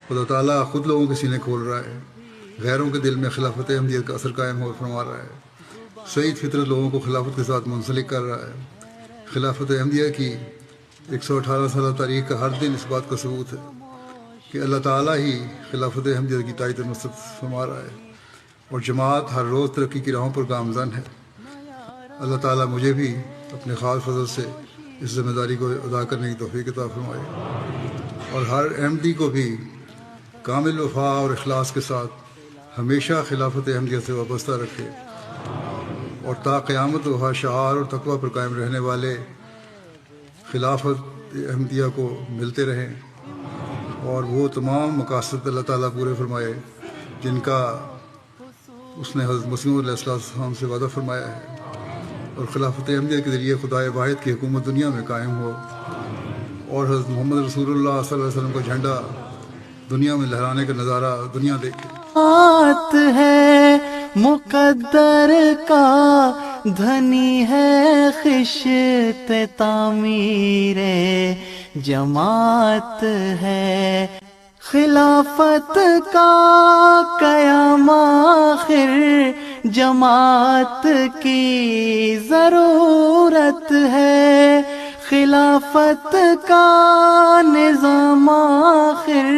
خدا تعالیٰ خود لوگوں کے سینے کھول رہا ہے، غیروں کے دل میں خلافت احمدیت کا اثر قائم ہو فرما رہا ہے، سعید فطرت لوگوں کو خلافت کے ساتھ منسلک کر رہا ہے۔ خلافت احمدیہ کی 118 سالہ تاریخ کا ہر دن اس بات کا ثبوت ہے کہ اللہ تعالیٰ ہی خلافت احمدیہ کی تائید و نصرت فرما رہا ہے، اور جماعت ہر روز ترقی کی راہوں پر گامزن ہے۔ اللہ تعالیٰ مجھے بھی اپنے خاص فضل سے اس ذمہ داری کو ادا کرنے کی توفیق عطا فرمائے، اور ہر احمدی کو بھی کامل وفا اور اخلاص کے ساتھ ہمیشہ خلافت احمدیہ سے وابستہ رکھے، اور تا قیامت وہاں شعار اور تقویٰ پر قائم رہنے والے خلافت احمدیہ کو ملتے رہیں، اور وہ تمام مقاصد اللہ تعالیٰ پورے فرمائے جن کا اس نے حضرت مسیح علیہ السلام سے وعدہ فرمایا ہے، اور خلافت احمدیہ کے ذریعے خدائے واحد کی حکومت دنیا میں قائم ہو، اور حضرت محمد رسول اللہ صلی اللہ علیہ وسلم کا جھنڈا دنیا میں لہرانے کا نظارہ دنیا دیکھے۔ بات ہے مقدر کا دھنی ہے خشت تعمیر جماعت ہے، خلافت کا قیام آخر جماعت کی ضرورت ہے، خلافت کا نظام آخر